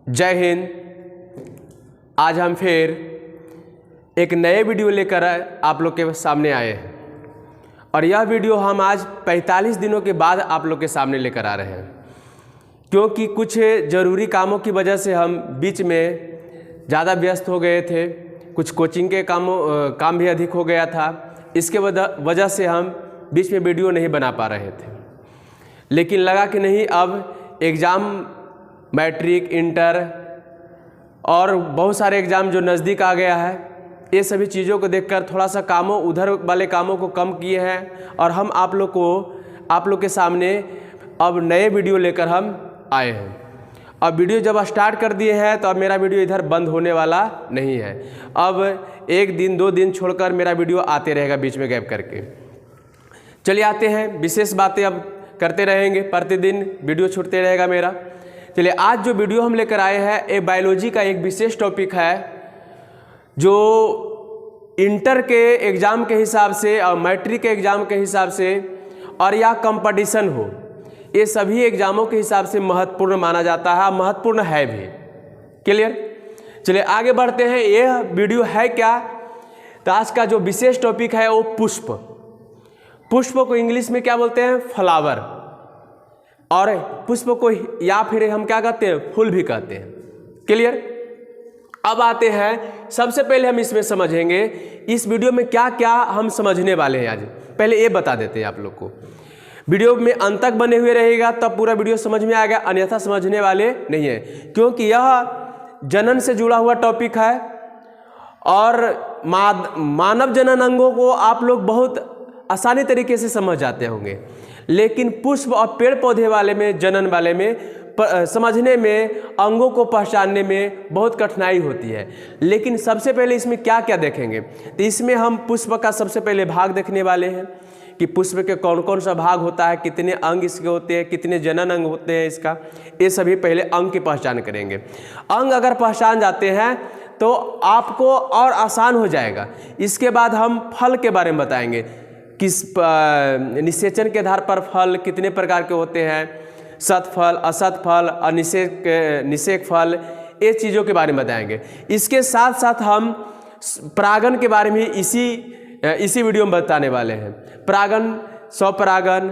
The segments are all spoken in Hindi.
जय हिंद। आज हम फिर एक नए वीडियो लेकर आप लोग के सामने आए हैं और यह वीडियो हम आज 45 दिनों के बाद आप लोग के सामने लेकर आ रहे हैं, क्योंकि कुछ ज़रूरी कामों की वजह से हम बीच में ज़्यादा व्यस्त हो गए थे। कुछ कोचिंग के काम भी अधिक हो गया था, इसके वजह से हम बीच में वीडियो नहीं बना पा रहे थे। लेकिन लगा कि नहीं, अब एग्ज़ाम मैट्रिक, इंटर और बहुत सारे एग्ज़ाम जो नज़दीक आ गया है, ये सभी चीज़ों को देखकर थोड़ा सा उधर वाले कामों को कम किए हैं और हम आप लोग के सामने अब नए वीडियो लेकर हम आए हैं। अब वीडियो जब स्टार्ट कर दिए हैं तो अब मेरा वीडियो इधर बंद होने वाला नहीं है। अब 1 दिन 2 दिन छोड़कर मेरा वीडियो आते रहेगा बीच में गैप करके। चलिए आते हैं, विशेष बातें अब करते रहेंगे, प्रतिदिन वीडियो छूटते रहेगा मेरा। चलिए, आज जो वीडियो हम लेकर आए हैं ये बायोलॉजी का एक विशेष टॉपिक है जो इंटर के एग्ज़ाम के हिसाब से और मैट्रिक के एग्ज़ाम के हिसाब से और या कंपटीशन हो, ये सभी एग्ज़ामों के हिसाब से महत्वपूर्ण माना जाता है, महत्वपूर्ण है भी। क्लियर? चलिए आगे बढ़ते हैं। यह वीडियो है क्या? तो आज का जो विशेष टॉपिक है वो पुष्प। पुष्प को इंग्लिश में क्या बोलते हैं? फ्लावर। और पुष्प को या फिर हम क्या कहते हैं? फूल भी कहते हैं। क्लियर? अब आते हैं, सबसे पहले हम इसमें समझेंगे इस वीडियो में क्या क्या हम समझने वाले हैं। आज पहले ये बता देते हैं आप लोग को। वीडियो में अंत तक बने हुए रहेगा तब पूरा वीडियो समझ में आएगा, अन्यथा समझने वाले नहीं है, क्योंकि यह जनन से जुड़ा हुआ टॉपिक है और मानव जनन अंगों को आप लोग बहुत आसानी तरीके से समझ जाते होंगे, लेकिन पुष्प और पेड़ पौधे वाले में, जनन वाले में समझने में, अंगों को पहचानने में बहुत कठिनाई होती है। लेकिन सबसे पहले इसमें क्या क्या देखेंगे, तो इसमें हम पुष्प का सबसे पहले भाग देखने वाले हैं कि पुष्प के कौन कौन सा भाग होता है, कितने अंग इसके होते हैं, कितने जनन अंग होते हैं इसका, ये सभी पहले अंग की पहचान करेंगे। अंग अगर पहचान जाते हैं तो आपको और आसान हो जाएगा। इसके बाद हम फल के बारे में बताएंगे, किस निषेचन के आधार पर फल कितने प्रकार के होते हैं, सत फल, असत फल और निषेक फल, ये चीज़ों के बारे में बताएंगे। इसके साथ साथ हम परागन के बारे में इसी वीडियो में बताने वाले हैं। परागन, स्वपरागन,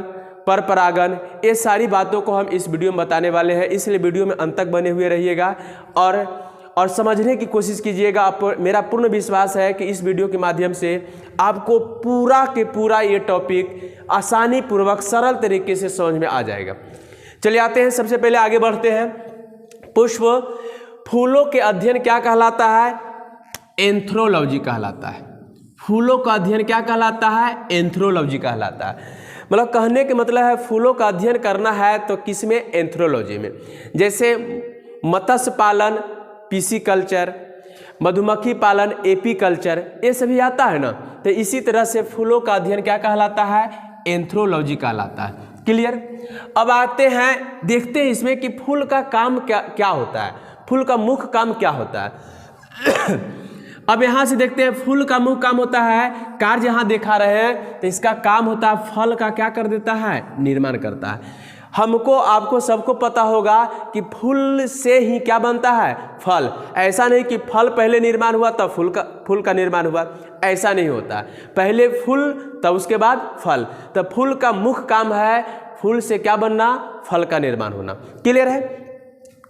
पर परागन, ये सारी बातों को हम इस वीडियो में बताने वाले हैं, इसलिए वीडियो में अंत तक बने हुए रहिएगा और समझने की कोशिश कीजिएगा। मेरा पूर्ण विश्वास है कि इस वीडियो के माध्यम से आपको पूरा के पूरा ये टॉपिक आसानी पूर्वक सरल तरीके से समझ में आ जाएगा। चलिए आते हैं, सबसे पहले आगे बढ़ते हैं। पुष्प फूलों के अध्ययन क्या कहलाता है? एंथ्रोलॉजी कहलाता है। फूलों का अध्ययन क्या कहलाता है? एंथ्रोलॉजी कहलाता है। मतलब कहने के मतलब है फूलों का अध्ययन करना है तो किसमें? एंथ्रोलॉजी में। जैसे मत्स्य पालन पिसिकल्चर, मधुमक्खी पालन एपीकल्चर, ये सभी आता है ना, तो इसी तरह से फूलों का अध्ययन क्या कहलाता है? एंथ्रोलॉजी कहलाता है। क्लियर? अब आते हैं, देखते हैं इसमें कि फूल का काम क्या होता है, फूल का मुख्य काम क्या होता है। अब यहाँ से देखते हैं, फूल का मुख्य काम होता है, कार्य यहाँ दिखा रहे हैं, तो इसका काम होता है फल का क्या कर देता है? निर्माण करता है। हमको, आपको, सबको पता होगा कि फूल से ही क्या बनता है? फल। ऐसा नहीं कि फल पहले निर्माण हुआ तब फूल का निर्माण हुआ, ऐसा नहीं होता। पहले फूल तब उसके बाद फल। तब फूल का मुख्य काम है फूल से क्या बनना? फल का निर्माण होना। क्लियर है?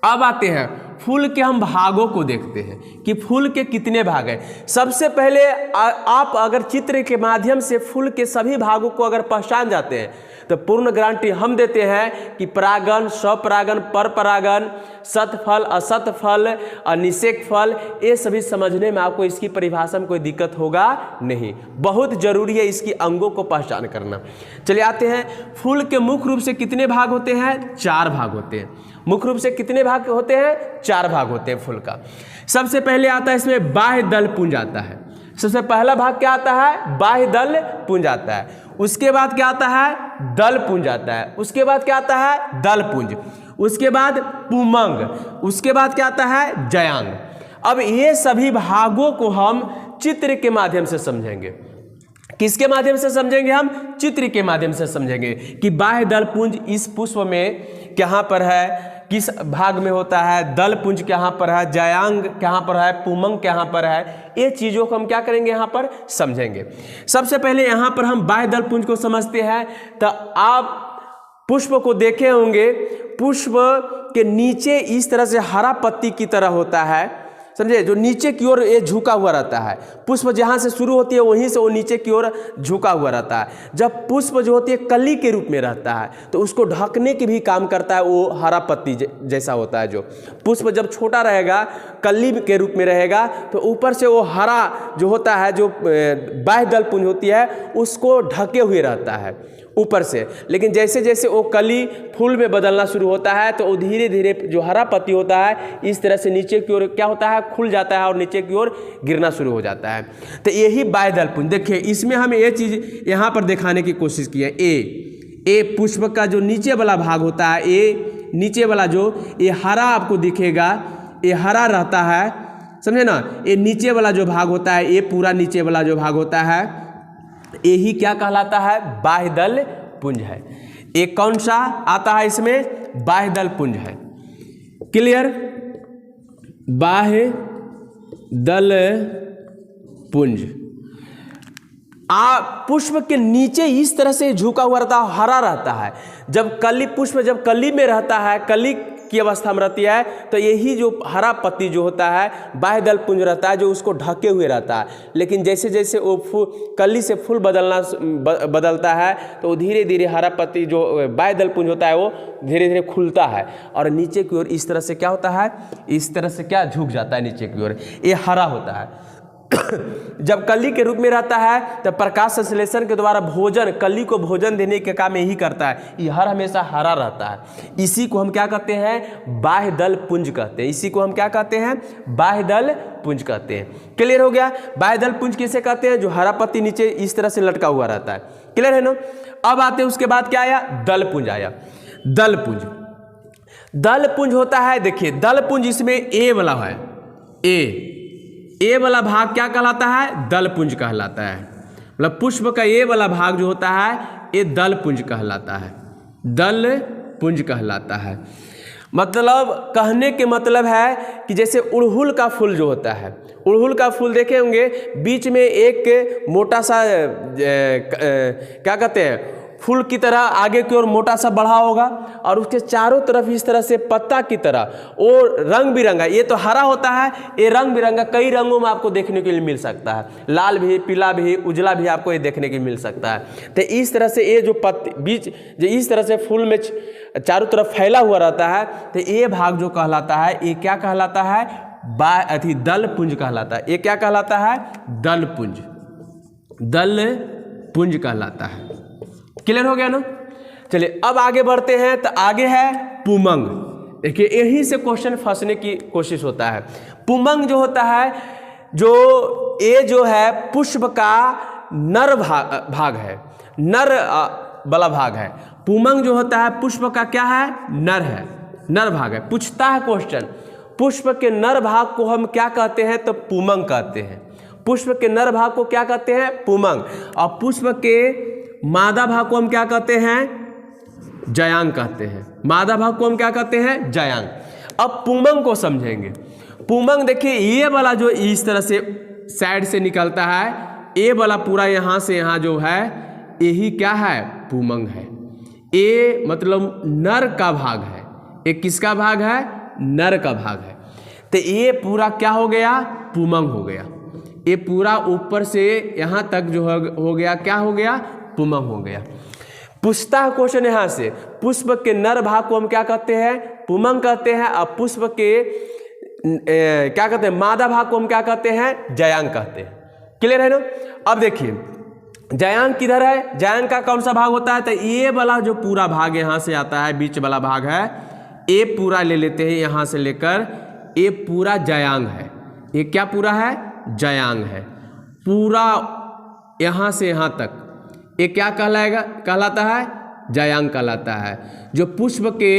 अब आते हैं, फूल के हम भागों को देखते हैं कि फूल के कितने भाग हैं। सबसे पहले आप अगर चित्र के माध्यम से फूल के सभी भागों को अगर पहचान जाते हैं तो पूर्ण गारंटी हम देते हैं कि परागन, स्वपरागन, पर परागन, सत फल, असत फल और निषेक फल, ये सभी समझने में आपको इसकी परिभाषा में कोई दिक्कत होगा नहीं। बहुत जरूरी है इसकी अंगों को पहचान करना। चलिए आते हैं, फूल के मुख्य रूप से कितने भाग होते हैं? 4 भाग होते हैं। मुख्य रूप से कितने भाग होते हैं? 4 भाग होते हैं फूल का। सबसे पहले आता है इसमें बाह्य दल पुंज आता है। सबसे पहला भाग क्या आता है? बाह्य दल पुंज आता है। उसके बाद क्या आता है? दल पुंज आता है। उसके बाद क्या आता है? दल पुंज। उसके बाद पुमंग। उसके बाद क्या आता है? जयांग। अब ये सभी भागों को हम चित्र के माध्यम से समझेंगे। किसके माध्यम से समझेंगे? हम चित्र के माध्यम से समझेंगे कि बाह्य दल पुंज इस पुष्प में कहाँ पर है, किस भाग में होता है, दल पुंज कहाँ पर है, जयांग कहाँ पर है, पुमंग कहाँ पर है, ये चीज़ों को हम क्या करेंगे यहाँ पर समझेंगे। सबसे पहले यहाँ पर हम बाह्य दल पुंज को समझते हैं। तो आप पुष्प को देखे होंगे, पुष्प के नीचे इस तरह से हरा पत्ती की तरह होता है, समझे, जो नीचे की ओर ये झुका हुआ रहता है। पुष्प जहाँ से शुरू होती है वहीं से वो नीचे की ओर झुका हुआ रहता है। जब पुष्प जो होती है कली के रूप में रहता है तो उसको ढकने की भी काम करता है, वो हरा पत्ती जैसा होता है। जो पुष्प जब छोटा रहेगा, कली के रूप में रहेगा, तो ऊपर से वो हरा जो होता है, जो बाह्य दल पुंज होती है, उसको ढके हुए रहता है ऊपर से। लेकिन जैसे जैसे वो कली फूल में बदलना शुरू होता है तो वो धीरे धीरे जो हरा पत्ती होता है इस तरह से नीचे की ओर क्या होता है, खुल जाता है और नीचे की ओर गिरना शुरू हो जाता है। तो यही बाह्य दल पुंज। देखिए इसमें हम ये चीज़ यहाँ पर दिखाने की कोशिश की है। ए पुष्प का जो नीचे वाला भाग होता है, ए नीचे वाला जो ये हरा आपको दिखेगा, ये हरा रहता है, समझे ना। ये नीचे वाला जो भाग होता है, ये पूरा नीचे वाला जो भाग होता है, यही क्या कहलाता है, बाह्य दल पुंज है। एक कौन सा आता है इसमें, बाह्य दल पुंज है। क्लियर, बाह्य दल पुंज। पुष्प के नीचे इस तरह से झुका हुआ रहता है, हरा रहता है। जब कली पुष्प जब कली में रहता है, कली की अवस्था में रहती है, तो यही जो हरा पत्ती जो होता है बाह्य दल पुंज रहता है, जो उसको ढके हुए रहता है। लेकिन जैसे जैसे वो कली से फूल बदलता है तो धीरे धीरे हरा पत्ती जो बाह्य दल पुंज होता है वो धीरे धीरे खुलता है और नीचे की ओर इस तरह से क्या होता है, इस तरह से क्या झुक जाता है नीचे की ओर, ये हरा होता है। जब कली के रूप में रहता है तो प्रकाश संश्लेषण के द्वारा भोजन, कली को भोजन देने के काम यही करता है। ये हर हमेशा हरा रहता है। इसी को हम क्या कहते हैं, बाह्य दल पुंज कहते हैं। इसी को हम क्या कहते हैं, बाह्य दल पुंज कहते हैं। क्लियर हो गया। बाह्य दल पुंज किसे कहते हैं, जो हरा पत्ती नीचे इस तरह से लटका हुआ रहता है। क्लियर है ना। अब आते हैं उसके बाद क्या आया, दल पुंज आया। दल पुंज, दल पुंज होता है, देखिए दल पुंज इसमें ए वाला है, ए वाला भाग क्या कहलाता है, दल पुंज कहलाता है। मतलब पुष्प का ए वाला भाग जो होता है ये दल पुंज कहलाता है, दल पुंज कहलाता है। मतलब कहने के मतलब है कि जैसे उड़हुल का फूल जो होता है, उड़हुल का फूल देखे होंगे, बीच में एक मोटा सा क्या कहते हैं, फूल की तरह आगे की ओर मोटा सा बढ़ा होगा और उसके चारों तरफ इस तरह से पत्ता की तरह वो रंग बिरंगा, ये तो हरा होता है, ये रंग बिरंगा कई रंगों में आपको देखने के लिए मिल सकता है, लाल भी, पीला भी, उजला भी आपको ये देखने के लिए मिल सकता है। तो इस तरह से ये जो बीच जो इस तरह से फूल में चारों तरफ फैला हुआ रहता है, तो ये भाग जो कहलाता है, ये क्या कहलाता है, दल पुंज कहलाता है। ये क्या कहलाता है, दल पुंज, दल पुंज कहलाता है। क्लियर हो गया ना। चलिए अब आगे बढ़ते हैं। तो आगे है पुमंग। देखिए यहीं से क्वेश्चन फंसने की कोशिश होता है। पुमंग जो होता है, जो ये जो है पुष्प का नर भाग है, नर वाला भाग है। पुमंग जो होता है पुष्प का क्या है, नर है, नर भाग है। पूछता है क्वेश्चन, पुष्प के नर भाग को हम क्या कहते हैं, तो पुमंग कहते हैं। पुष्प के नर भाग को क्या कहते हैं, पुमंग। और पुष्प के मादा भाग को हम क्या कहते हैं, जयांग कहते हैं। मादा भाग को हम क्या कहते हैं, जयांग। अब पुमंग को समझेंगे। पुमंग देखिए ये वाला जो इस तरह से साइड से निकलता है, ये वाला पूरा यहाँ से यहाँ जो है, यही क्या है, पुमंग है। ये मतलब नर का भाग है। ये किसका भाग है, नर का भाग है। तो ये पूरा क्या हो गया, पुमंग हो गया। ये पूरा ऊपर से यहाँ तक जो हो गया, क्या हो गया, पुमंग हो गया। पूछता है क्वेश्चन यहाँ से, पुष्प के नर भाग को हम क्या कहते हैं, पुमंग कहते हैं। और पुष्प के क्या कहते हैं, मादा भाग को हम क्या कहते हैं, जयांग कहते हैं। क्लियर है ना। अब देखिए जयांग किधर है, जयांग का कौन सा भाग होता है, तो ये वाला जो पूरा भाग यहाँ से आता है, बीच वाला भाग है, ये पूरा ले लेते हैं, यहाँ से लेकर ये पूरा जयांग है। ये क्या पूरा है, जयांग है। पूरा यहाँ से यहाँ तक ये क्या कहलाता है, जयांग कहलाता है। जो पुष्प के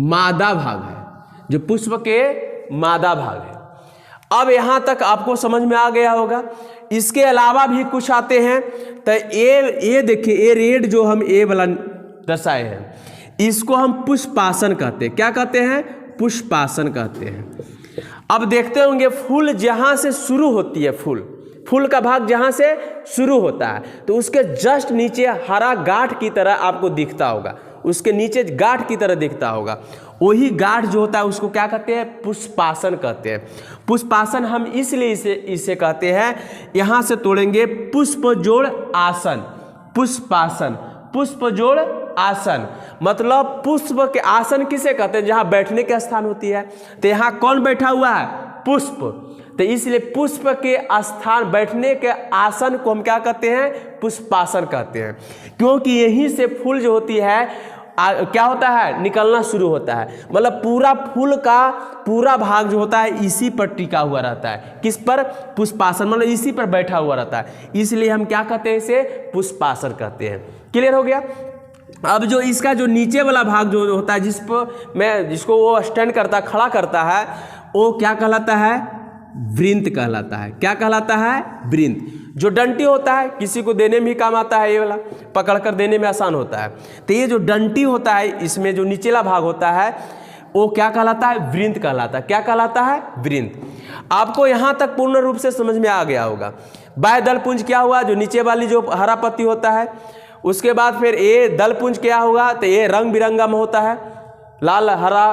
मादा भाग है, जो पुष्प के मादा भाग है। अब यहाँ तक आपको समझ में आ गया होगा। इसके अलावा भी कुछ आते हैं। तो ये देखिए, ये रेड जो हम ए वाला दर्शाए हैं, इसको हम पुष्पासन कहते हैं। क्या कहते हैं? पुष्पासन कहते हैं। अब देखते होंगे फूल जहाँ से शुरू होती है, फूल का भाग जहाँ से शुरू होता है तो उसके जस्ट नीचे हरा गांठ की तरह आपको दिखता होगा, उसके नीचे गांठ की तरह दिखता होगा। वही गांठ जो होता है उसको क्या कहते हैं? पुष्पासन कहते हैं। पुष्पासन हम इसलिए इसे कहते हैं, यहाँ से तोड़ेंगे पुष्प जोड़ आसन, पुष्पासन, पुष्प जोड़ आसन मतलब पुष्प के आसन किसे कहते हैं? जहाँ बैठने के स्थान होती है। तो यहाँ कौन बैठा हुआ है? पुष्प। तो इसलिए पुष्प के स्थान, बैठने के आसन को हम क्या कहते हैं? पुष्पासन कहते हैं। क्योंकि यहीं से फूल जो होती है क्या होता है? निकलना शुरू होता है। मतलब पूरा फूल का पूरा भाग जो होता है इसी पर टिका हुआ रहता है। किस पर? पुष्पासन, मतलब इसी पर बैठा हुआ रहता है। इसलिए हम क्या कहते हैं? इसे पुष्पासन कहते हैं। क्लियर हो गया? अब जो इसका जो नीचे वाला भाग जो होता है जिसको वो स्टैंड करता है, खड़ा करता है, वो क्या कहलाता है? वृंत कहलाता है। क्या कहलाता है? वृंत। जो डंटी होता है किसी को देने में भी काम आता है, ये वाला पकड़ कर देने में आसान होता है। तो ये जो डंटी होता है इसमें जो निचला भाग होता है वो क्या कहलाता है? वृंत कहलाता है। क्या कहलाता है? वृंत। आपको यहाँ तक पूर्ण रूप से समझ में आ गया होगा। बाह्य दलपुंज क्या हुआ? जो नीचे वाली जो हरा पत्ती होता है। उसके बाद फिर ये दलपुंज क्या होगा? तो ये रंग बिरंगा में होता है, लाल हरा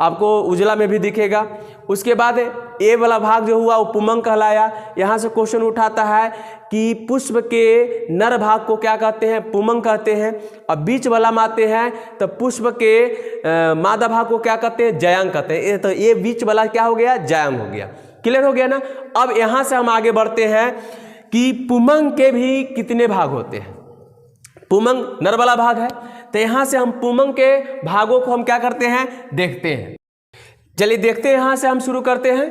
आपको उजला में भी दिखेगा। उसके बाद ये वाला भाग जो हुआ वो पुमंग कहलाया। यहाँ से क्वेश्चन उठाता है कि पुष्प के नर भाग को क्या कहते हैं? पुमंग कहते हैं। अब बीच वाला में आते हैं तो पुष्प के मादा भाग को क्या कहते हैं? जयांग कहते हैं। तो ये बीच वाला क्या हो गया? जयांग हो गया। क्लियर हो गया ना? अब यहाँ से हम आगे बढ़ते हैं कि पुमंग के भी कितने भाग होते हैं। पुमंग नर वाला भाग है, तो यहाँ से हम पुमंग के भागों को हम क्या करते हैं? देखते हैं। चलिए देखते हैं, यहाँ से हम शुरू करते हैं।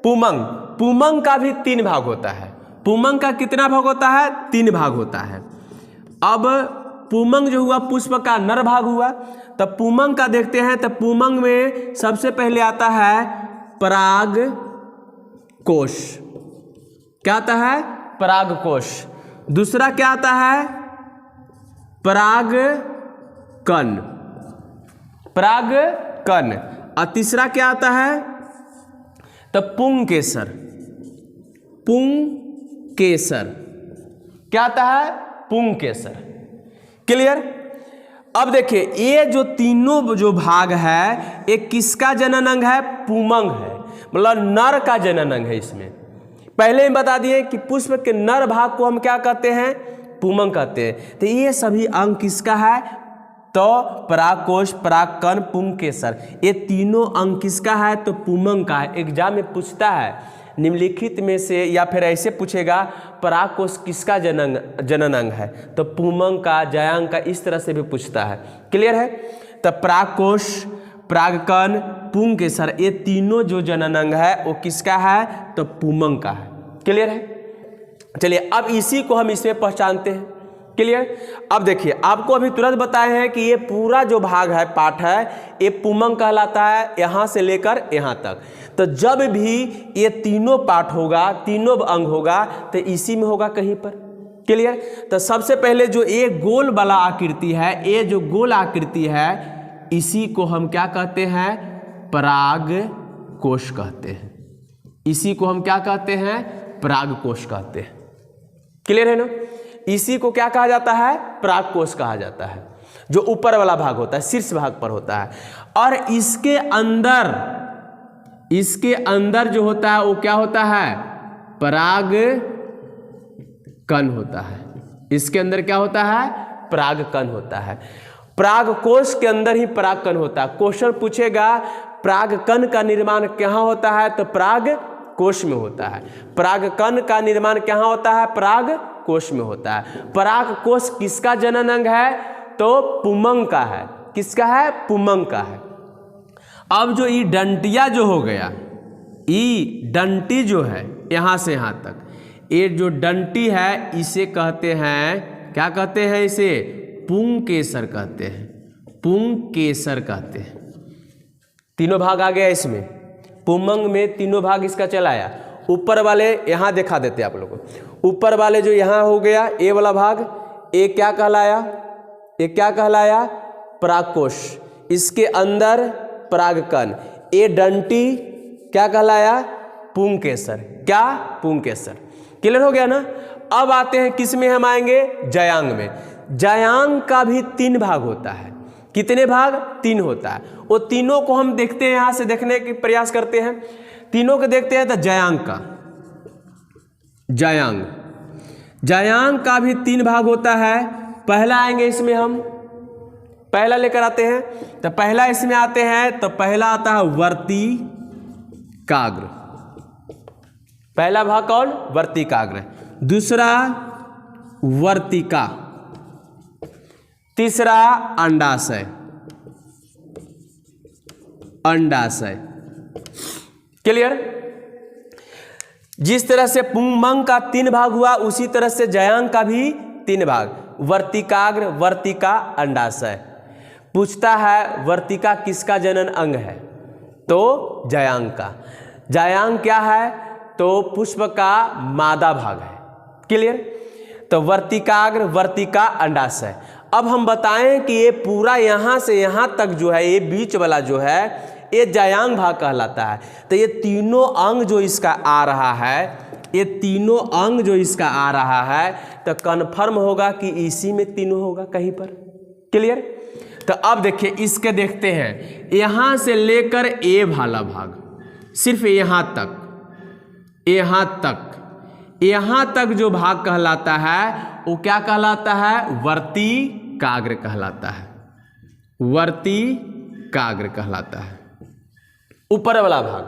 पुमंग, पुमंग का भी 3 भाग होता है। पुमंग का कितना भाग होता है? 3 भाग होता है। अब पुमंग जो हुआ पुष्प का नर भाग हुआ, तब पुमंग का देखते हैं। तो पुमंग में सबसे पहले आता है पराग कोश। क्या आता है? पराग कोश। दूसरा क्या आता है? पराग कण, पराग कण। और तीसरा क्या आता है? तो पुंकेसर, पुंकेसर। क्या आता है? पुंकेसर। क्लियर? अब देखिए ये जो तीनों जो भाग है ये किसका जनन अंग है? पुमंग है, मतलब नर का जनन अंग है। इसमें पहले ही बता दिए कि पुष्प के नर भाग को हम क्या कहते हैं? पुमंग कहते हैं। तो ये सभी अंग किसका है? तो परागकोश, परागकण, पुंकेसर, ये तीनों अंग किसका है? तो पुमंग का है। एग्जाम में पूछता है निम्नलिखित में से, या फिर ऐसे पूछेगा परागकोश किसका जनन अंग है? तो पुमंग का, जयांग का, इस तरह से भी पूछता है। क्लियर है? तो परागकोश, परागकण, पुंकेसर, ये तीनों जो जनन अंग है वो किसका है? तो पुमंग का है। क्लियर है? चलिए अब इसी को हम इसमें पहचानते हैं। क्लियर? अब देखिए आपको अभी तुरंत बताए हैं कि ये पूरा जो भाग है, पार्ट है, ये पुमंग कहलाता है, यहाँ से लेकर यहाँ तक। तो जब भी ये तीनों पार्ट होगा, तीनों अंग होगा, तो इसी में होगा कहीं पर। क्लियर? तो सबसे पहले जो ये गोल वाला आकृति है, ये जो गोल आकृति है, इसी को हम क्या कहते हैं? पराग कोश कहते हैं। इसी को हम क्या कहते हैं? पराग कोश कहते हैं। क्लियर है ना? इसी को क्या कहा जाता है? पराग कोश कहा जाता है, जो ऊपर वाला भाग होता है, शीर्ष भाग पर होता है। और इसके अंदर जो होता है वो क्या होता है? पराग कण होता है। इसके अंदर क्या होता है? पराग कण होता है। पराग कोश के अंदर ही पराग कण होता है। क्वेश्चन पूछेगा पराग कण का निर्माण कहाँ होता है? तो पराग कोश में होता है। पराग कण का निर्माण कहाँ होता है? पराग कोश में होता है। पराग कोश किसका जनन अंग है? तो पुमंग का है। किसका है? पुमंग का है। अब जो ये डंटिया जो हो गया, ये डंटी जो है यहाँ से यहाँ तक, ये जो डंटी है इसे कहते हैं, क्या कहते हैं? इसे पुंकेसर कहते हैं। पुंकेसर कहते हैं। तीनों भाग आ गया इसमें। पुमंग में तीनों भाग इसका चलाया। ऊपर वाले यहाँ दिखा देते आप लोगों को। ऊपर वाले जो यहाँ हो गया ये वाला भाग, ये क्या कहलाया? ये क्या कहलाया? परागकोश, इसके अंदर परागकण, ये डंटी क्या कहलाया? पुंकेसर। क्या? पुंकेसर। क्लियर हो गया ना? अब आते हैं किस में हम आएंगे? जयांग में। जयांग का भी 3 भाग होता है। कितने भाग? 3 होता है। वो तीनों को हम देखते हैं, यहां से देखने के प्रयास करते हैं, तीनों को देखते हैं। तो जयांग का, जयांग का भी 3 भाग होता है। पहला आएंगे इसमें, हम पहला लेकर आते हैं। तो पहला इसमें आते हैं, तो पहला आता है वर्तिकाग्र। पहला भाग कौन? वर्तिकाग्र। दूसरा वर्तिका, तीसरा अंडाशय। अंडाशय। क्लियर? जिस तरह से पुंमंग का 3 भाग हुआ, उसी तरह से जयांग का भी 3 भाग, वर्तिकाग्र, वर्तिका, अंडाशय। पूछता है वर्तिका किसका जनन अंग है? तो जयांग का। जयांग क्या है? तो पुष्प का मादा भाग है। क्लियर? तो वर्तिकाग्र, वर्तिका, अंडाशय। अब हम बताएं कि ये पूरा यहां से यहां तक जो है, ये बीच वाला जो है, ये जयांग भाग कहलाता है। तो ये तीनों अंग जो इसका आ रहा है, ये तीनों अंग जो इसका आ रहा है, तो कन्फर्म होगा कि इसी में तीनों होगा कहीं पर। क्लियर? तो अब देखिए, इसके देखते हैं, यहां से लेकर ए वाला भाग, सिर्फ यहां तक, यहां तक जो भाग कहलाता है, वो क्या कहलाता है? वर्तिकाग्र कहलाता है। वर्तिकाग्र कहलाता है। ऊपर वाला भाग,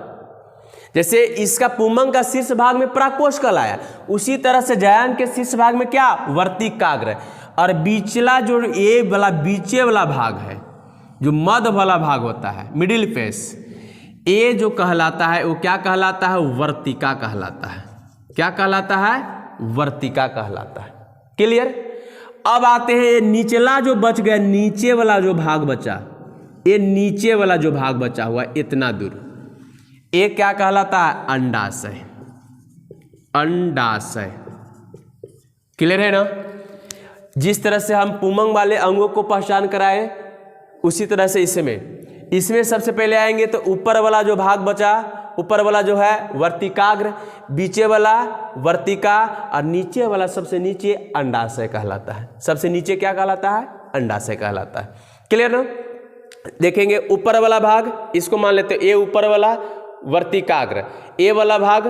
जैसे इसका पुंमंग का शीर्ष भाग में परागकोश कहलाया, उसी तरह से जयांग के शीर्ष भाग में क्या? वर्तिकाग्र। और बीचला जो ये वाला बीचे वाला भाग है, जो मध्य वाला भाग होता है, मिडिल फेस, ये जो कहलाता है, वो क्या कहलाता है? वर्तिका कहलाता है। क्या कहलाता है? वर्तिका कहलाता है। क्लियर? अब आते हैं निचला जो बच गया, नीचे वाला जो भाग बचा, ये नीचे वाला जो भाग बचा हुआ इतना दूर, ये क्या कहलाता है? अंडाशय। अंडाशय। क्लियर है ना? जिस तरह से हम पुंमंग वाले अंगों को पहचान कराए, उसी तरह से इसमें सबसे पहले आएंगे तो ऊपर वाला जो भाग बचा, ऊपर वाला जो है वर्तिकाग्र, बीचे वाला वर्तिका, और नीचे वाला सबसे नीचे अंडाशय कहलाता है। सबसे नीचे क्या कहलाता है? अंडाशय कहलाता है। क्लियर ना? देखेंगे ऊपर वाला भाग, इसको मान लेते हैं, ये ऊपर वाला वर्तिकाग्र, ये वाला भाग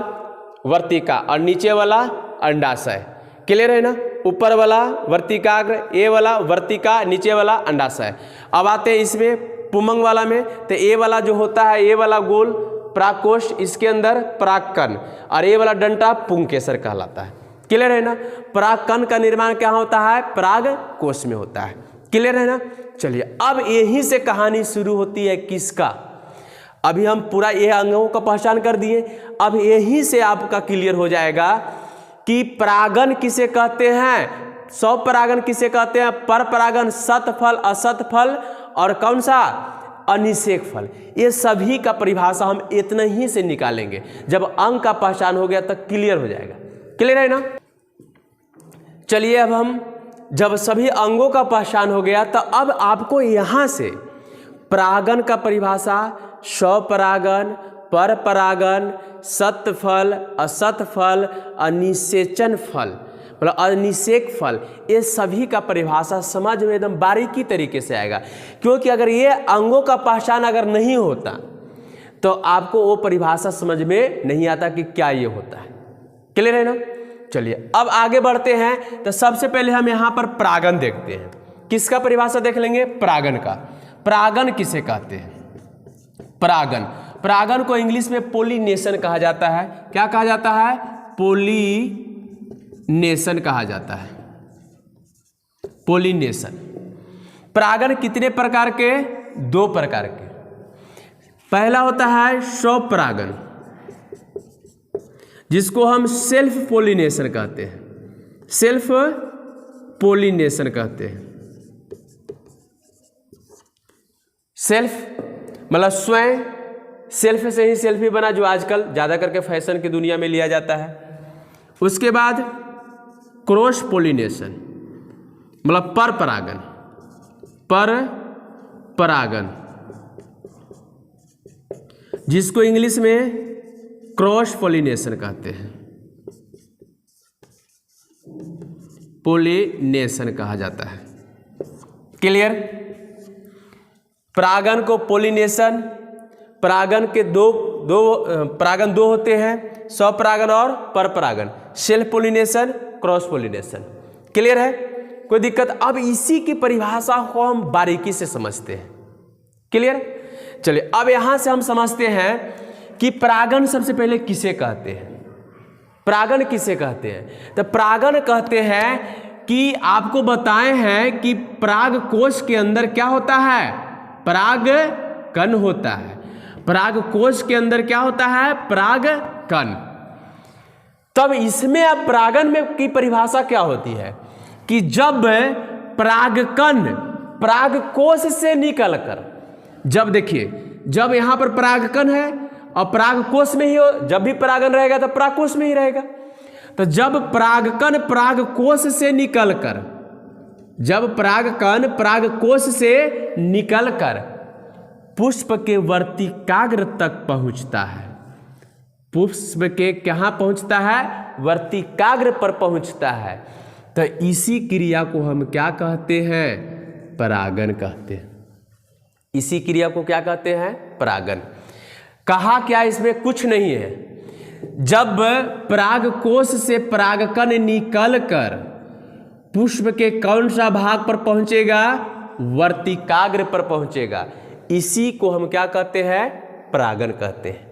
वर्तिका, और नीचे वाला अंडाशय। क्लियर है ना? ऊपर वाला वर्तिकाग्र, ये वाला वर्तिका, नीचे वाला अंडाशय। अब आते हैं इसमें पुंमंग वाला में, तो ये वाला जो होता है, ये वाला गोल परागकोश, इसके अंदर परागकण, और ये वाला डंटा पुंकेसर कहलाता है। क्लियर है ना? परागकण का निर्माण क्या होता है? परागकोश में होता है। क्लियर है ना? चलिए, अब यहीं से कहानी शुरू होती है किसका? अभी हम पूरा ये अंगों का पहचान कर दिए, अब यहीं से आपका क्लियर हो जाएगा कि परागन किसे कहते हैं, स्वपरागन किसे कहते हैं, पर परागन, सतफल, असतफल, और कौन सा? अनिषेक फल। ये सभी का परिभाषा हम इतना ही से निकालेंगे। जब अंग का पहचान हो गया तो क्लियर हो जाएगा। क्लियर है ना? चलिए, अब हम जब सभी अंगों का पहचान हो गया, तो अब आपको यहाँ से परागन का परिभाषा, स्वपरागन, पर परागन, सतफल, असतफल, अनिषेचन फल, मतलब अनिषेक फल, ये सभी का परिभाषा समझ में एकदम बारीकी तरीके से आएगा। क्योंकि अगर ये अंगों का पहचान अगर नहीं होता, तो आपको वो परिभाषा समझ में नहीं आता कि क्या ये होता है। क्लियर है ना? चलिए, अब आगे बढ़ते हैं। तो सबसे पहले हम यहाँ पर परागन देखते हैं। किसका परिभाषा देख लेंगे? परागन का। परागन किसे कहते हैं? परागन को इंग्लिश में पोलिनेशन कहा जाता है। क्या कहा जाता है? पोलिनेशन कहा जाता है। पोलिनेशन। परागन कितने प्रकार के? 2 प्रकार के। पहला होता है स्वपरागन, जिसको हम सेल्फ पोलिनेशन कहते हैं। सेल्फ पोलिनेशन कहते हैं। सेल्फ मतलब स्वयं, सेल्फ से ही सेल्फी बना, जो आजकल ज़्यादा करके फैशन की दुनिया में लिया जाता है। उसके बाद क्रॉस पोलिनेशन, मतलब पर परागन। पर परागन, जिसको इंग्लिश में क्रॉस पॉलिनेशन कहते हैं, पॉलिनेशन कहा जाता है। क्लियर? परागन को पॉलिनेशन, परागन के दो परागन दो होते हैं, स्वपरागन और परपरागन, self pollination, cross pollination. Clear है? कोई दिक्कत? अब इसी की परिभाषा को हम बारीकी से समझते हैं। क्लियर? चलिए अब यहां से हम समझते हैं कि परागन सबसे पहले किसे कहते हैं। परागन किसे कहते हैं? तो परागन कहते हैं कि आपको बताए हैं कि पराग कोश के अंदर क्या होता है? परागकण होता है। पराग कोश के अंदर क्या होता है? परागकण। तब इसमें अब परागन में की परिभाषा क्या होती है कि जब परागकण पराग कोश से निकलकर, जब देखिए जब यहां पर परागकण है और पराग कोश में ही हो, जब भी परागन रहेगा तो पराग कोश में ही रहेगा। तो जब परागकण पराग कोश से निकलकर, जब परागकण पराग कोश से निकलकर पुष्प के वर्तिकाग्र तक पहुंचता है, पुष्प के कहाँ पहुंचता है? वर्तिकाग्र पर पहुंचता है। तो इसी क्रिया को हम क्या कहते हैं? परागन कहते हैं। इसी क्रिया को क्या कहते हैं? परागन। कहा क्या? इसमें कुछ नहीं है। जब पराग कोश से परागकण निकलकर पुष्प के कौन सा भाग पर पहुंचेगा? वर्तिकाग्र पर पहुंचेगा। इसी को हम क्या कहते हैं? परागन कहते हैं।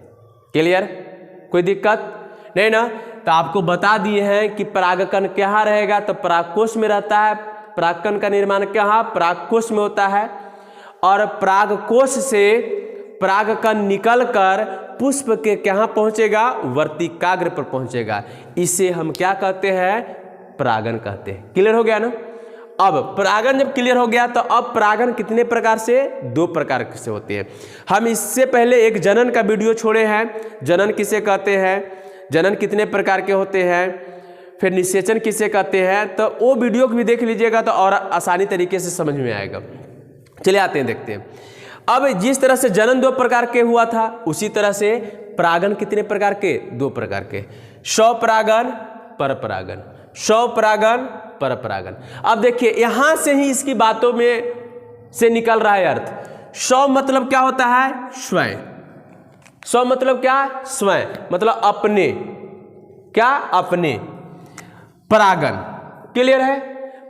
क्लियर? कोई दिक्कत नहीं ना? तो आपको बता दिए हैं कि परागकण कहाँ रहेगा? तो परागकोश में रहता है। परागकण का निर्माण कहाँ? परागकोश में होता है। और परागकोश से परागकण निकलकर पुष्प के कहाँ पहुंचेगा? वर्तिकाग्र पर पहुंचेगा। इसे हम क्या कहते हैं? परागन कहते हैं। क्लियर हो गया ना? अब परागन जब क्लियर हो गया तो अब परागन कितने प्रकार से? दो प्रकार से होते हैं। हम इससे पहले एक जनन का वीडियो छोड़े हैं। जनन किसे कहते हैं, जनन कितने प्रकार के होते हैं, फिर निषेचन किसे कहते हैं, तो वो वीडियो को भी देख लीजिएगा तो और आसानी तरीके से समझ में आएगा। चलिए आते हैं, देखते हैं। अब जिस तरह से जनन दो प्रकार के हुआ था, उसी तरह से परागन कितने प्रकार के? दो प्रकार के, स्वपरागन, परपरागन। स्वपरागन, परपरागन। अब देखिए यहां से ही इसकी बातों में से निकल रहा है अर्थ। स्व मतलब क्या होता है? स्वयं। स्व मतलब क्या? स्वयं, मतलब अपने। क्या? अपने। परागन। क्लियर है?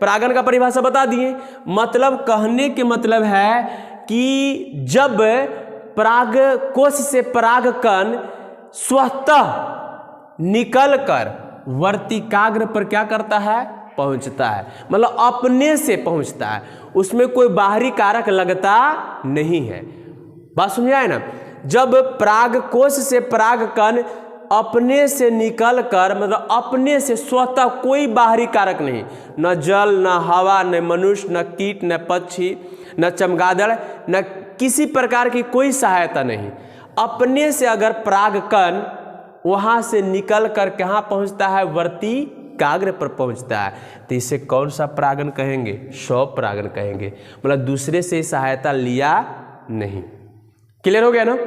परागन का परिभाषा बता दिए। मतलब कहने के मतलब है कि जब पराग कोश से परागकण स्वतः निकलकर वर्तिकाग्र पर क्या करता है? पहुंचता है। मतलब अपने से पहुंचता है, उसमें कोई बाहरी कारक लगता नहीं है। बात समझ आए ना? जब पराग कोश से परागकण अपने से निकलकर, मतलब अपने से स्वतः, कोई बाहरी कारक नहीं, न जल, न हवा, न मनुष्य, न कीट, न पक्षी, न चमगादड़, न किसी प्रकार की कोई सहायता नहीं, अपने से अगर परागकण वहां से निकल कर कहाँ पहुंचता है? वर्तिकाग्र पर पहुंचता है, तो इसे कौन सा परागन कहेंगे? स्वपरागन कहेंगे। मतलब दूसरे से सहायता लिया नहीं। क्लियर हो गया ना?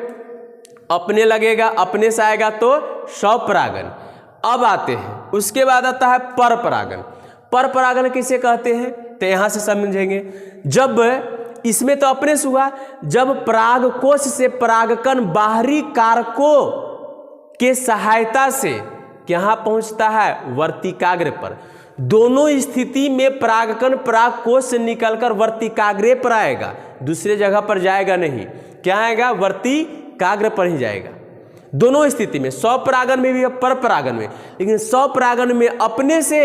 अपने लगेगा, अपने से आएगा तो स्वपरागन। अब आते हैं, उसके बाद आता है परपरागन। परपरागन किसे कहते हैं? तो यहां से समझेंगे। जब इसमें तो अपने से हुआ, जब पराग कोश से परागकण बाहरी कारकों के सहायता से कहाँ पहुंचता है? वर्तिकाग्र पर। दोनों स्थिति में परागकण पराग कोश से निकलकर वर्तिकाग्र पर आएगा, दूसरे जगह पर जाएगा नहीं। क्या आएगा? वर्तिकाग्र पर ही जाएगा। दोनों स्थिति में, स्वपरागन में भी और परपरागन में। लेकिन स्वपरागन में अपने से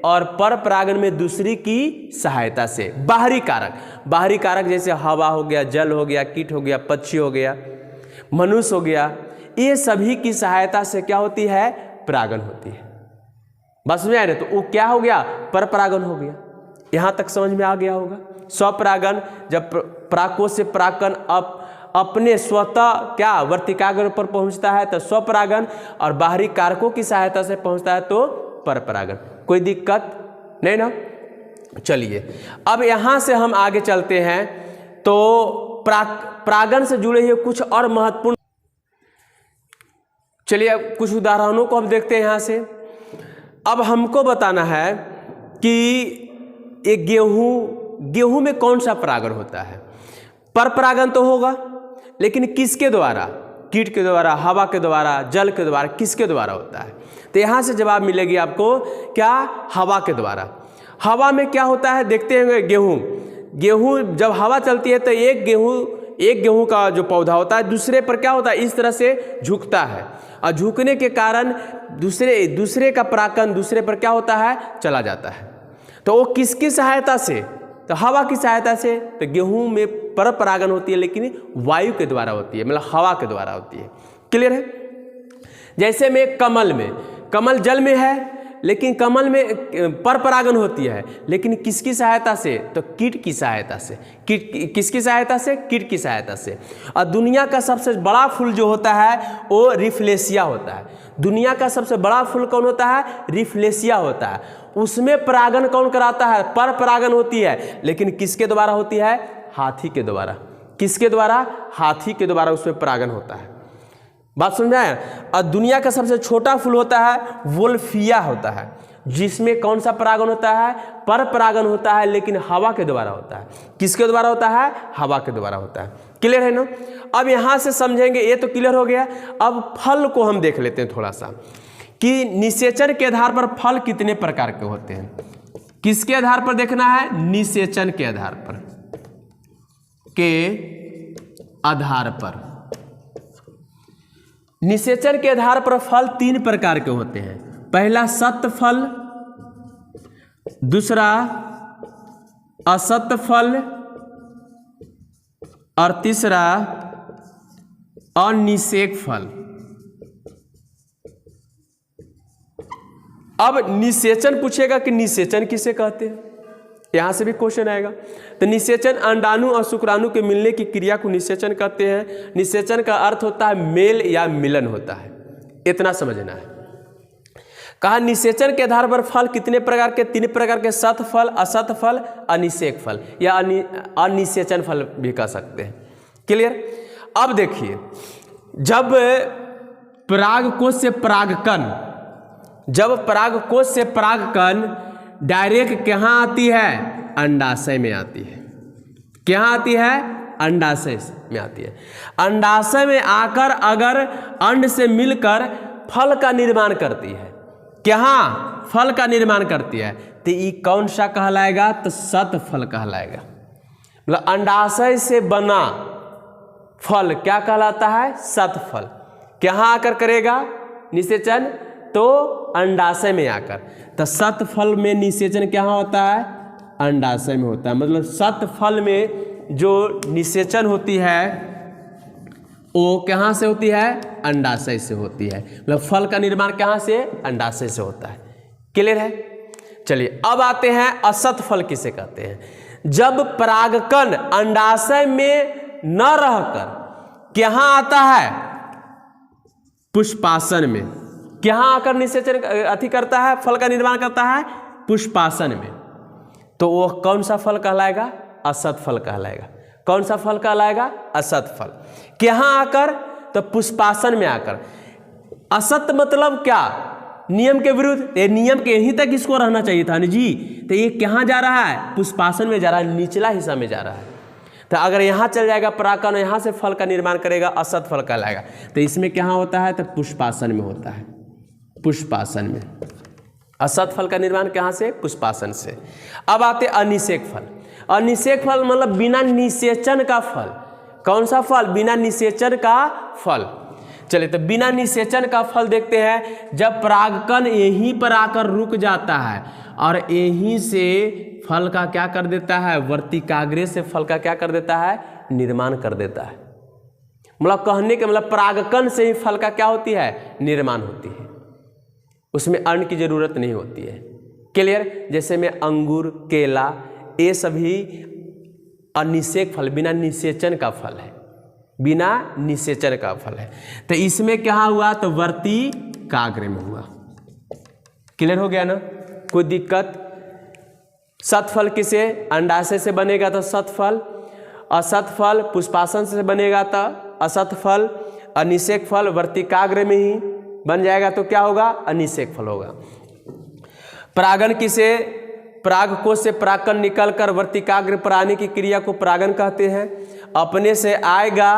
और परपरागन में दूसरी की सहायता से। बाहरी कारक, बाहरी कारक जैसे हवा हो गया, जल हो गया, कीट हो गया, पक्षी हो गया, मनुष्य हो गया, ये सभी की सहायता से क्या होती है? परागन होती है। बस में आए ना? तो वो क्या हो गया? परपरागन हो गया। यहां तक समझ में आ गया होगा। स्वपरागन, जब परागकोश से परागकण अपने स्वतः क्या वर्तिकाग्र पर पहुंचता है तो स्वपरागन, और बाहरी कारकों की सहायता से पहुंचता है तो परपरागन। कोई दिक्कत नहीं ना? चलिए अब यहां से हम आगे चलते हैं। तो परागण से जुड़े हुए कुछ और महत्वपूर्ण, चलिए अब कुछ उदाहरणों को अब देखते हैं यहाँ से। अब हमको बताना है कि एक गेहूं में कौन सा परागण होता है। पर परागण तो होगा, लेकिन किसके द्वारा? कीट के द्वारा, हवा के द्वारा, जल के द्वारा, किसके द्वारा होता है? तो यहाँ से जवाब मिलेगी आपको क्या? हवा के द्वारा। हवा में क्या होता है देखते हैं। गेहूं जब हवा चलती है तो एक गेहूं का जो पौधा होता है दूसरे पर क्या होता है? इस तरह से झुकता है, और झुकने के कारण दूसरे का परागण दूसरे पर क्या होता है? चला जाता है। तो वो किसकी सहायता से? तो हवा की सहायता से। तो गेहूं में पर परागण होती है, लेकिन वायु के द्वारा होती है, मतलब हवा के द्वारा होती है। क्लियर है? जैसे में कमल जल में है, लेकिन कमल में पर परागण होती है, लेकिन किसकी सहायता से? तो कीट की सहायता से। किसकी सहायता से? कीट की सहायता से। और दुनिया का सबसे बड़ा फूल जो होता है वो रिफ्लेशिया होता है। दुनिया का सबसे बड़ा फूल कौन होता है? रिफ्लेशिया होता है। उसमें परागण कौन कराता है? पर परागण होती है, लेकिन किसके द्वारा होती है? हाथी के द्वारा। किसके द्वारा? हाथी के द्वारा उसमें परागण होता है। बात समझ में आया? और दुनिया का सबसे छोटा फूल होता है वोल्फिया होता है, जिसमें कौन सा परागण होता है? पर परागण होता है, लेकिन हवा के द्वारा होता है। किसके द्वारा होता है? हवा के द्वारा होता है। क्लियर है ना? अब यहां से समझेंगे, ये तो क्लियर हो गया। अब फल को हम देख लेते हैं थोड़ा सा, कि निषेचन के आधार पर फल कितने प्रकार के होते हैं। किसके आधार पर देखना है? निषेचन के आधार पर। निषेचन के आधार पर फल 3 प्रकार के होते हैं। पहला सत्य फल, दूसरा असत्य फल, और तीसरा अनिषेक फल। अब निषेचन पूछेगा कि निषेचन किसे कहते हैं, यहां से भी क्वेश्चन आएगा। तो निषेचन अंडाणु और शुक्राणु के मिलने की क्रिया को निषेचन कहते हैं। निषेचन का अर्थ होता है मेल या मिलन होता है, इतना समझना है। कहा निषेचन के आधार पर फल कितने प्रकार के? 3 प्रकार के, सत्य फल, असत्य फल, अनिषेक फल, या अनिषेचन फल भी कह सकते हैं। क्लियर? अब देखिए, जब परागकोश से परागकण डायरेक्ट कहाँ आती है? अंडाशय में आती है। कहाँ आती है? अंडाशय में आती है। अंडाशय में आकर अगर अंड से मिलकर फल का निर्माण करती है, कहाँ? फल का निर्माण करती है, तो ये कौन सा कहलाएगा? तो सत्य फल कहलाएगा। मतलब अंडाशय से बना फल क्या कहलाता है? सत्य फल। कहाँ आकर करेगा निषेचन? तो अंडाशय में आकर। तो सत्य फल में निषेचन क्या होता है? अंडाशय में होता है। मतलब सत्य फल में जो निषेचन होती है वो कहाँ से होती है? अंडाशय से होती है। मतलब फल का निर्माण कहाँ से? अंडाशय से होता है। क्लियर है? चलिए अब आते हैं असत्य फल किसे कहते हैं। जब परागकण अंडाशय में न रहकर कहाँ आता है? पुष्पासन में। कहाँ आकर निषेचन करता है? फल का निर्माण करता है पुष्पासन में। तो वो कौन सा फल कहलाएगा? असत फल कहलाएगा। कौन सा फल कहलाएगा? असत फल। कहाँ आकर? तो पुष्पासन में आकर। असत मतलब क्या? नियम के विरुद्ध। ये नियम के यहीं तक इसको रहना चाहिए था जी। तो ये कहाँ जा रहा है? पुष्पासन में जा रहा है, निचला हिस्सा में जा रहा है। तो अगर यहाँ चल जाएगा परागकण, यहाँ से फल का निर्माण करेगा, असत फल कहलाएगा। तो इसमें कहाँ होता है? तो पुष्पासन में होता है। पुष्पासन में। असत फल का निर्माण कहाँ से? पुष्पासन से। अब आते अनिषेक फल। अनिषेक फल मतलब बिना निषेचन का फल। कौन सा फल? बिना निषेचन का फल। चलिए तो बिना निषेचन का फल देखते हैं। जब परागकण यहीं पर आकर रुक जाता है और यहीं से फल का क्या कर देता है? वर्तिकाग्रे से फल का क्या कर देता है? निर्माण कर देता है। मतलब कहने के मतलब परागकण से ही फल का क्या होती है? निर्माण होती है। उसमें अन्न की जरूरत नहीं होती है। क्लियर? जैसे में अंगूर, केला, ये सभी अनिषेक फल, बिना निषेचन का फल है। बिना निषेचन का फल है। तो इसमें क्या हुआ? तो वर्तिकाग्र में हुआ। क्लियर हो गया ना? कोई दिक्कत? सतफल किसे? अंडाशय से बनेगा तो सतफल। असत फल पुष्पासन से बनेगा तो असत फल, अनिषेक फल वर्तिकाग्र में ही बन जाएगा तो क्या होगा, अनिषेक फल होगा। परागन किसे, पराग कोश से परागकण निकलकर वर्तिकाग्र पर आने की क्रिया को परागन कहते हैं। अपने से आएगा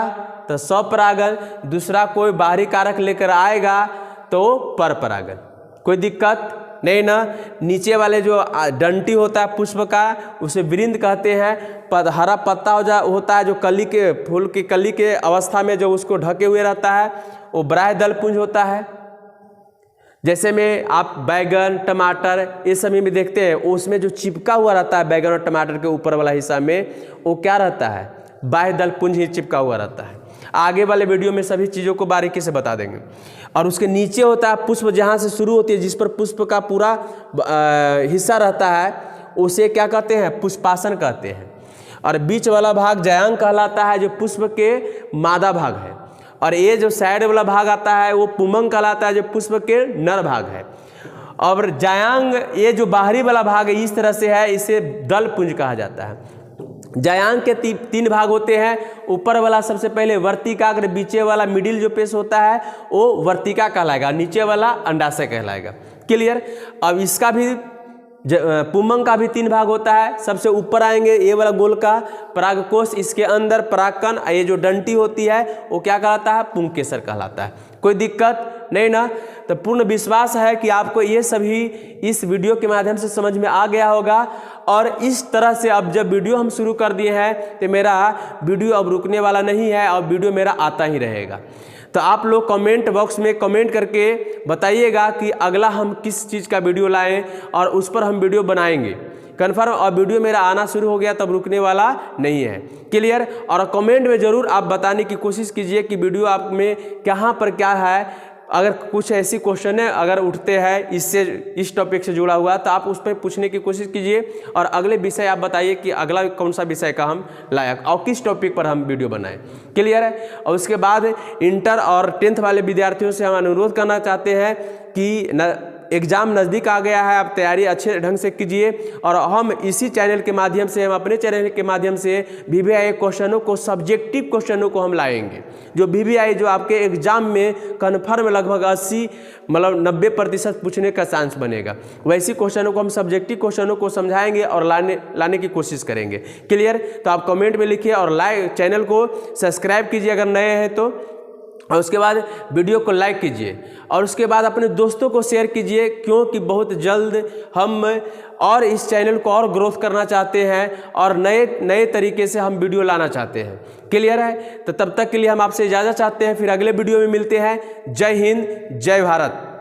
तो स्वपरागन, दूसरा कोई बाहरी कारक लेकर आएगा तो पर परागन। कोई दिक्कत नहीं ना। नीचे वाले जो डंटी होता है पुष्प का उसे वृंद कहते हैं। हरा पत्ता होता है जो कली के फूल की कली के अवस्था में जो उसको ढके हुए रहता है वो बाह्य दलपुंज होता है। जैसे में आप बैगन टमाटर ये सभी में देखते हैं उसमें जो चिपका हुआ रहता है बैगन और टमाटर के ऊपर वाला हिस्सा में वो क्या रहता है, बाह्य दलपुंज ही चिपका हुआ रहता है। आगे वाले वीडियो में सभी चीज़ों को बारीकी से बता देंगे। और उसके नीचे होता है पुष्प, जहाँ से शुरू होती है जिस पर पुष्प का पूरा हिस्सा रहता है उसे क्या कहते हैं, पुष्पासन कहते हैं। और बीच वाला भाग जयांग कहलाता है जो पुष्प के मादा भाग है। और ये जो साइड वाला भाग आता है वो पुमंग कहलाता है जो पुष्प के नर भाग है। और जयांग ये जो बाहरी वाला भाग है इस तरह से है, इसे दलपुंज कहा जाता है। जयांग के तीन भाग होते हैं। ऊपर वाला सबसे पहले वर्तिकाग्र, बीचे वाला मिडिल जो पेश होता है वो वर्तिका कहलाएगा, नीचे वाला अंडाशय कहलाएगा। क्लियर। अब इसका भी पुमंग का भी तीन भाग होता है। सबसे ऊपर आएंगे ये वाला गोल का परागकोश, इसके अंदर परागकण, ये जो डंटी होती है वो क्या कहलाता है, पुंकेसर कहलाता है। कोई दिक्कत नहीं ना। तो पूर्ण विश्वास है कि आपको ये सभी इस वीडियो के माध्यम से समझ में आ गया होगा। और इस तरह से अब जब वीडियो हम शुरू कर दिए हैं तो मेरा वीडियो अब रुकने वाला नहीं है और वीडियो मेरा आता ही रहेगा। तो आप लोग कमेंट बॉक्स में कमेंट करके बताइएगा कि अगला हम किस चीज़ का वीडियो लाएं और उस पर हम वीडियो बनाएंगे कन्फर्म। और वीडियो मेरा आना शुरू हो गया तब रुकने वाला नहीं है। क्लियर। और कमेंट में ज़रूर आप बताने की कोशिश कीजिए कि वीडियो आप में कहाँ पर क्या है। अगर कुछ ऐसी क्वेश्चन है अगर उठते हैं इससे इस टॉपिक से जुड़ा हुआ तो आप उस पर पूछने की कोशिश कीजिए। और अगले विषय आप बताइए कि अगला कौन सा विषय का हम लायक और किस टॉपिक पर हम वीडियो बनाएं। क्लियर है। और उसके बाद इंटर और 10th वाले विद्यार्थियों से हम अनुरोध करना चाहते हैं कि एग्ज़ाम नज़दीक आ गया है, आप तैयारी अच्छे ढंग से कीजिए। और हम इसी चैनल के माध्यम से, हम अपने चैनल के माध्यम से VVI क्वेश्चनों को, सब्जेक्टिव क्वेश्चनों को हम लाएंगे जो VVI जो आपके एग्ज़ाम में कन्फर्म लगभग 80 मतलब 90% पूछने का चांस बनेगा। वैसी क्वेश्चनों को हम सब्जेक्टिव क्वेश्चनों को समझाएंगे और लाने की कोशिश करेंगे। क्लियर। तो आप कमेंट में लिखिए और चैनल को सब्सक्राइब कीजिए अगर नए हैं तो। और उसके बाद वीडियो को लाइक कीजिए और उसके बाद अपने दोस्तों को शेयर कीजिए, क्योंकि बहुत जल्द हम और इस चैनल को और ग्रोथ करना चाहते हैं और नए तरीके से हम वीडियो लाना चाहते हैं। क्लियर है। तो तब तक के लिए हम आपसे इजाज़त चाहते हैं, फिर अगले वीडियो में मिलते हैं। जय हिंद, जय भारत।